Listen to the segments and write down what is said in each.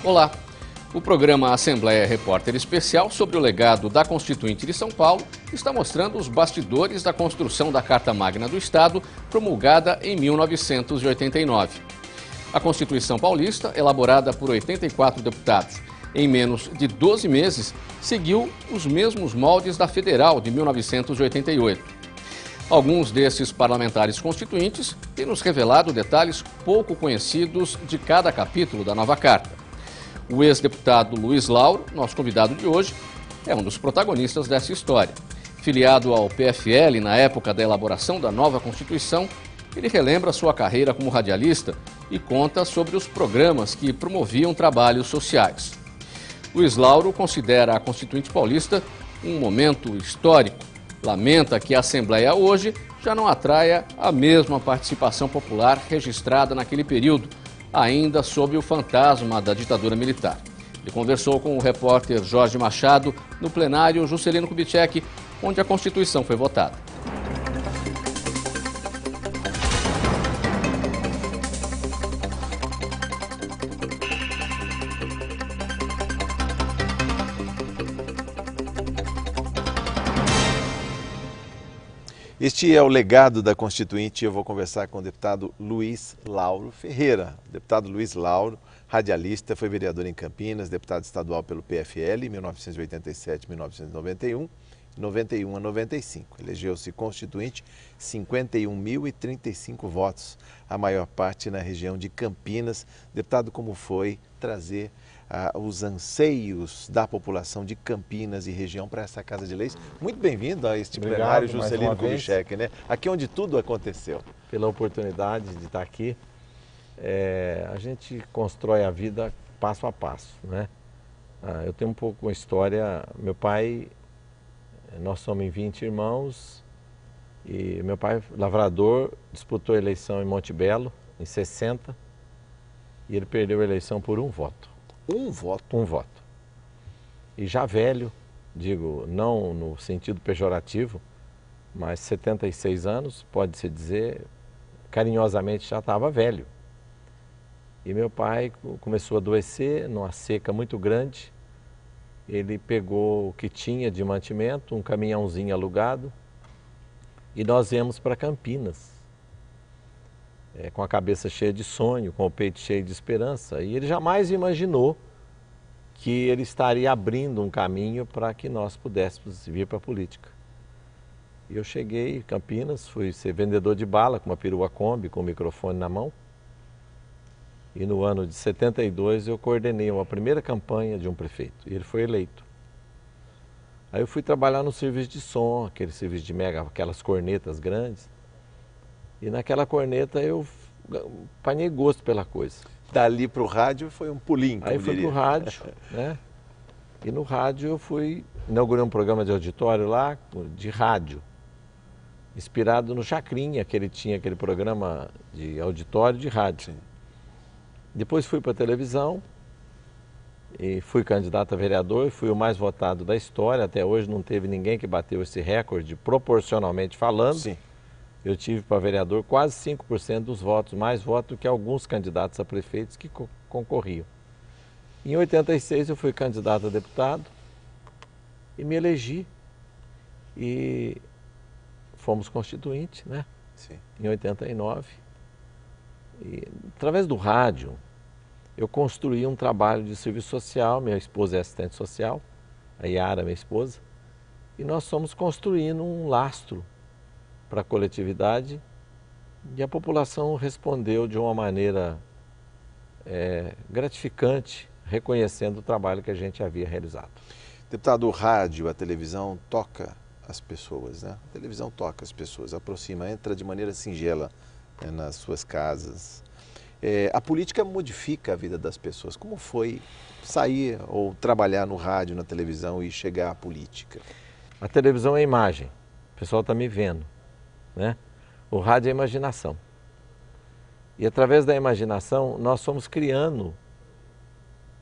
Olá! O programa Assembleia Repórter Especial sobre o legado da Constituinte de São Paulo está mostrando os bastidores da construção da Carta Magna do Estado, promulgada em 1989. A Constituição Paulista, elaborada por 84 deputados em menos de 12 meses, seguiu os mesmos moldes da Federal de 1988. Alguns desses parlamentares constituintes têm nos revelado detalhes pouco conhecidos de cada capítulo da nova Carta. O ex-deputado Luiz Lauro, nosso convidado de hoje, é um dos protagonistas dessa história. Filiado ao PFL na época da elaboração da nova Constituição, ele relembra sua carreira como radialista e conta sobre os programas que promoviam trabalhos sociais. Luiz Lauro considera a Constituinte Paulista um momento histórico. Lamenta que a Assembleia hoje já não atraia a mesma participação popular registrada naquele período, ainda sob o fantasma da ditadura militar. Ele conversou com o repórter Jorge Machado no plenário Juscelino Kubitschek, onde a Constituição foi votada. Este é o legado da Constituinte. Eu vou conversar com o deputado Luiz Lauro Ferreira. Deputado Luiz Lauro, radialista, foi vereador em Campinas, deputado estadual pelo PFL em 1987 e 1991, 91 a 95. Elegeu-se Constituinte, 51.035 votos, a maior parte na região de Campinas. Deputado, como foi trazer os anseios da população de Campinas e região para essa Casa de Leis? Muito bem-vindo a este plenário Juscelino Kubitschek, né? Aqui onde tudo aconteceu. Pela oportunidade de estar aqui, a gente constrói a vida passo a passo, né? Eu tenho um pouco uma história. Meu pai, nós somos em 20 irmãos e meu pai, lavrador, disputou a eleição em Monte Belo, em 60, e ele perdeu a eleição por um voto. Um voto? Um voto. E já velho, digo, não no sentido pejorativo, mas 76 anos, pode-se dizer, carinhosamente já estava velho. E meu pai começou a adoecer numa seca muito grande. Ele pegou o que tinha de mantimento, um caminhãozinho alugado, e nós viemos para Campinas, com a cabeça cheia de sonho, com o peito cheio de esperança. E ele jamais imaginou que ele estaria abrindo um caminho para que nós pudéssemos vir para a política. E eu cheguei em Campinas, fui ser vendedor de bala com uma perua Kombi, com o microfone na mão. E no ano de 72 eu coordenei uma primeira campanha de um prefeito, e ele foi eleito. Aí eu fui trabalhar no serviço de som, aquele serviço de mega, aquelas cornetas grandes. E naquela corneta eu apanhei gosto pela coisa. Dali para o rádio foi um pulinho, como Aí fui para o rádio, né? E no rádio eu inaugurei um programa de auditório lá, de rádio, inspirado no Chacrinha, que ele tinha aquele programa de auditório de rádio. Sim. Depois fui para a televisão e fui candidato a vereador, fui o mais votado da história. Até hoje não teve ninguém que bateu esse recorde, proporcionalmente falando. Sim. Eu tive para vereador quase 5% dos votos, mais votos do que alguns candidatos a prefeitos que concorriam. Em 86 eu fui candidato a deputado e me elegi. E fomos constituinte, né? Sim. Em 89. E, através do rádio, eu construí um trabalho de serviço social. Minha esposa é assistente social, a Yara, minha esposa, e nós fomos construindo um lastro para a coletividade, e a população respondeu de uma maneira gratificante, reconhecendo o trabalho que a gente havia realizado. Deputado, o rádio, a televisão toca as pessoas, né? A televisão toca as pessoas, aproxima, entra de maneira singela, né, nas suas casas. A política modifica a vida das pessoas. Como foi sair ou trabalhar no rádio, na televisão e chegar à política? A televisão é imagem, o pessoal está me vendo, né? O rádio é imaginação. E através da imaginação nós fomos criando.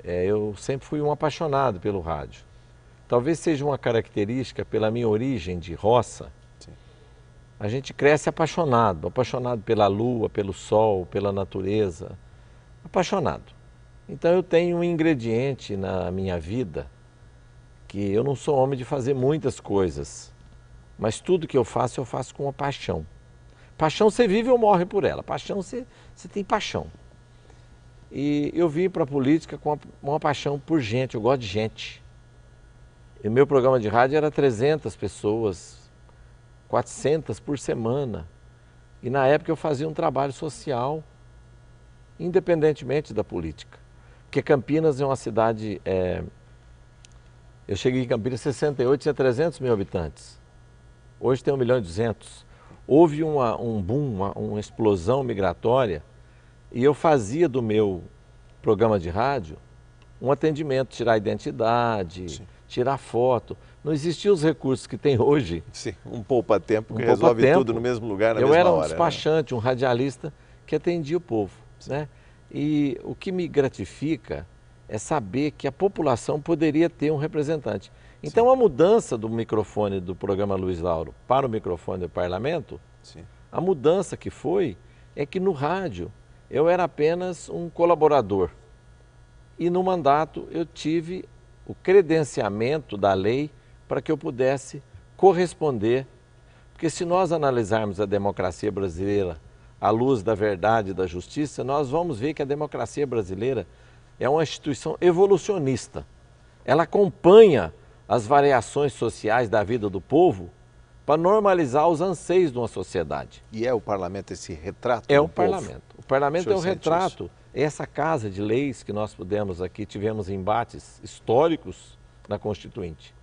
Eu sempre fui um apaixonado pelo rádio. Talvez seja uma característica pela minha origem de roça. Sim. A gente cresce apaixonado pela lua, pelo sol, pela natureza. Apaixonado. Então eu tenho um ingrediente na minha vida que eu não sou homem de fazer muitas coisas, mas tudo que eu faço com uma paixão. Paixão você vive ou morre por ela, paixão você tem paixão. E eu vim para a política com uma paixão por gente, eu gosto de gente. E o meu programa de rádio era 300 pessoas, 400 por semana. E na época eu fazia um trabalho social, independentemente da política. Porque Campinas é uma cidade... Eu cheguei em Campinas em 68, tinha 300 mil habitantes. Hoje tem 1.200.000. Houve um boom, uma explosão migratória, e eu fazia do meu programa de rádio um atendimento, tirar a identidade, sim, tirar foto. Não existiam os recursos que tem hoje. Sim, um poupa-tempo que resolve tudo no mesmo lugar, na mesma hora. Eu era um despachante, né? Um radialista que atendia o povo, né? E o que me gratifica é saber que a população poderia ter um representante. Então, sim, a mudança do microfone do programa Luiz Lauro para o microfone do parlamento, sim, a mudança que foi é que no rádio eu era apenas um colaborador. E no mandato eu tive o credenciamento da lei para que eu pudesse corresponder. Porque se nós analisarmos a democracia brasileira à luz da verdade e da justiça, nós vamos ver que a democracia brasileira é uma instituição evolucionista. Ela acompanha as variações sociais da vida do povo para normalizar os anseios de uma sociedade. E é o parlamento esse retrato do povo? Parlamento. O parlamento é um retrato. Essa casa de leis que nós pudemos aqui, tivemos embates históricos na Constituinte.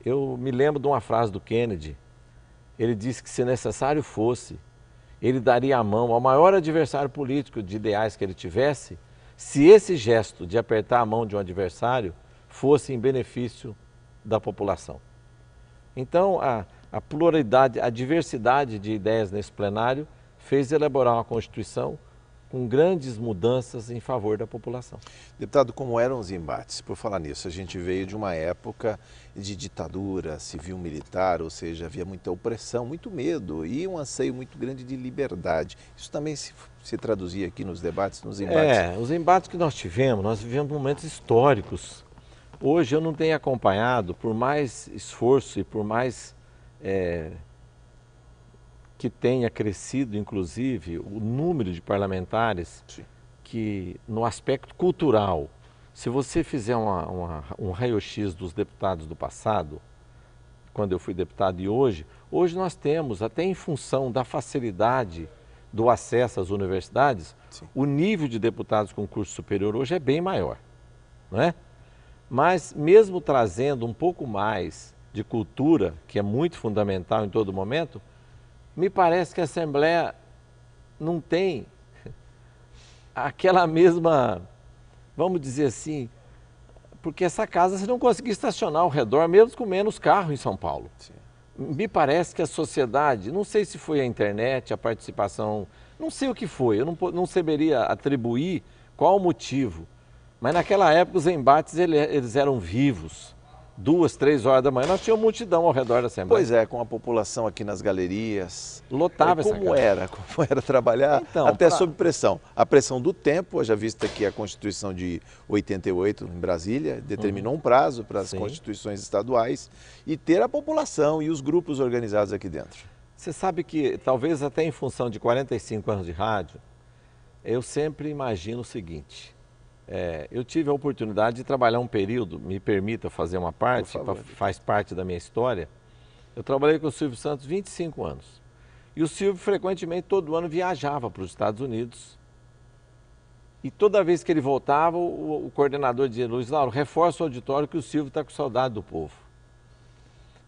Eu me lembro de uma frase do Kennedy. Ele disse que, se necessário fosse, ele daria a mão ao maior adversário político de ideais que ele tivesse, se esse gesto de apertar a mão de um adversário fosse em benefício da população. Então, a pluralidade, a diversidade de ideias nesse plenário fez elaborar uma Constituição com grandes mudanças em favor da população. Deputado, como eram os embates? Por falar nisso, a gente veio de uma época de ditadura civil-militar, ou seja, havia muita opressão, muito medo e um anseio muito grande de liberdade. Isso também se traduzia aqui nos debates, nos embates? Os embates que nós vivemos momentos históricos. Hoje eu não tenho acompanhado, por mais esforço e por mais que tenha crescido, inclusive, o número de parlamentares, sim, que no aspecto cultural, se você fizer um raio-x dos deputados do passado, quando eu fui deputado e hoje nós temos, até em função da facilidade do acesso às universidades, sim, o nível de deputados com curso superior hoje é bem maior, não é? Mas mesmo trazendo um pouco mais de cultura, que é muito fundamental em todo momento, me parece que a Assembleia não tem aquela mesma, vamos dizer assim, porque essa casa você não conseguia estacionar ao redor, mesmo com menos carro em São Paulo. Sim. Me parece que a sociedade, não sei se foi a internet, a participação, não sei o que foi, eu não saberia atribuir qual o motivo, mas naquela época os embates eles eram vivos. 2, 3 horas da manhã, nós tínhamos multidão ao redor da Assembleia. Pois é, com a população aqui nas galerias. Lotava essa casa. Como era trabalhar, então, até sob pressão. A pressão do tempo, já vista que a Constituição de 88, em Brasília, determinou um prazo para as constituições estaduais e ter a população e os grupos organizados aqui dentro. Você sabe que, talvez até em função de 45 anos de rádio, eu sempre imagino o seguinte... eu tive a oportunidade de trabalhar um período, me permita fazer uma parte, faz parte da minha história. Eu trabalhei com o Silvio Santos 25 anos. E o Silvio frequentemente todo ano viajava para os Estados Unidos. E toda vez que ele voltava, o coordenador dizia: Luiz Lauro, reforça o auditório que o Silvio está com saudade do povo.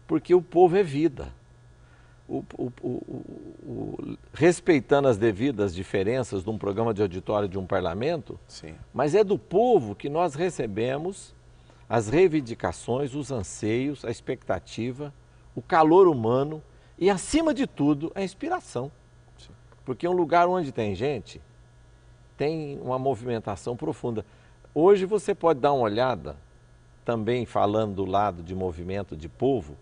Porque o povo é vida. Respeitando as devidas diferenças de um programa de auditório de um parlamento, sim, mas é do povo que nós recebemos as reivindicações, os anseios, a expectativa, o calor humano e, acima de tudo, a inspiração. Sim. Porque um lugar onde tem gente, tem uma movimentação profunda. Hoje você pode dar uma olhada, também falando do lado de movimento de povo,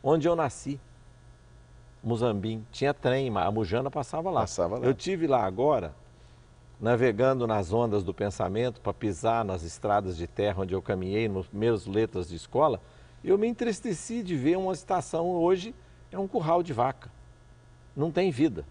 onde eu nasci. Muzambim, tinha trem, a Mujana passava lá. Eu tive lá agora navegando nas ondas do pensamento para pisar nas estradas de terra onde eu caminhei, nas primeiras letras de escola, eu me entristeci de ver uma estação hoje, é um curral de vaca. Não tem vida.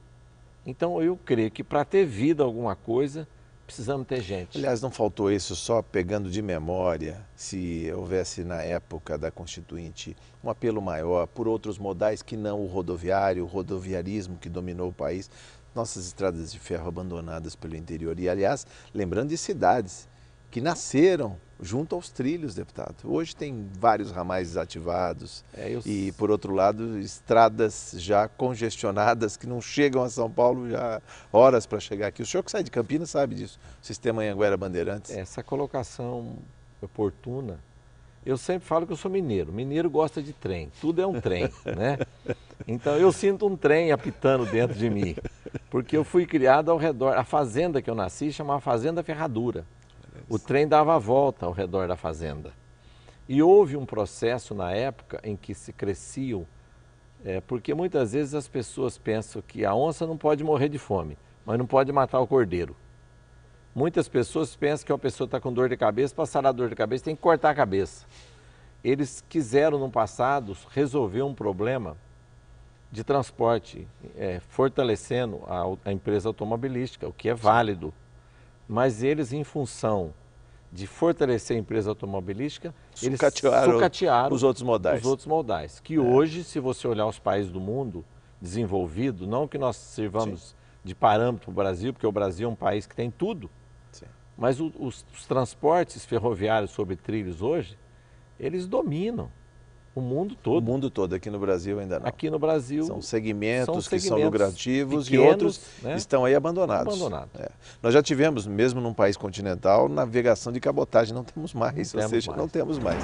Então eu creio que para ter vida alguma coisa, precisamos ter gente. Aliás, não faltou isso, só pegando de memória, se houvesse na época da Constituinte um apelo maior por outros modais que não o rodoviário, o rodoviarismo que dominou o país, nossas estradas de ferro abandonadas pelo interior. E, aliás, lembrando de cidades que nasceram junto aos trilhos, deputado. Hoje tem vários ramais desativados e, por outro lado, estradas já congestionadas que não chegam a São Paulo já horas para chegar aqui. O senhor que sai de Campinas sabe disso, o sistema Anhanguera Bandeirantes. Essa colocação oportuna, eu sempre falo que eu sou mineiro. Mineiro gosta de trem, tudo é um trem, né? Então eu sinto um trem apitando dentro de mim, porque eu fui criado ao redor, a fazenda que eu nasci chamava Fazenda Ferradura. O trem dava a volta ao redor da fazenda. E houve um processo na época em que se cresciam, porque muitas vezes as pessoas pensam que a onça não pode morrer de fome, mas não pode matar o cordeiro. Muitas pessoas pensam que uma pessoa está com dor de cabeça, para sarar a dor de cabeça tem que cortar a cabeça. Eles quiseram no passado resolver um problema de transporte, fortalecendo a empresa automobilística, o que é válido. Mas eles, em função de fortalecer a empresa automobilística, eles sucatearam os outros modais. Os outros modais. Que hoje, se você olhar os países do mundo desenvolvido, não que nós sirvamos de parâmetro para o Brasil, porque o Brasil é um país que tem tudo, mas os transportes ferroviários sobre trilhos hoje, eles dominam o mundo todo. O mundo todo, aqui no Brasil ainda não. Aqui no Brasil são segmentos que são lucrativos pequenos, e outros estão aí abandonados. Nós já tivemos, mesmo num país continental, navegação de cabotagem, não temos mais, não temos mais.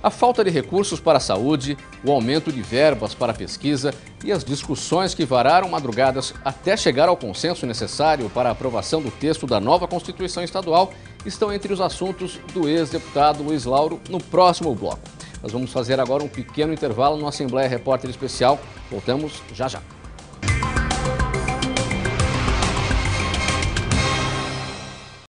A falta de recursos para a saúde, o aumento de verbas para a pesquisa e as discussões que vararam madrugadas até chegar ao consenso necessário para a aprovação do texto da nova Constituição Estadual estão entre os assuntos do ex-deputado Luiz Lauro no próximo bloco. Nós vamos fazer agora um pequeno intervalo no Assembleia Repórter Especial. Voltamos já já.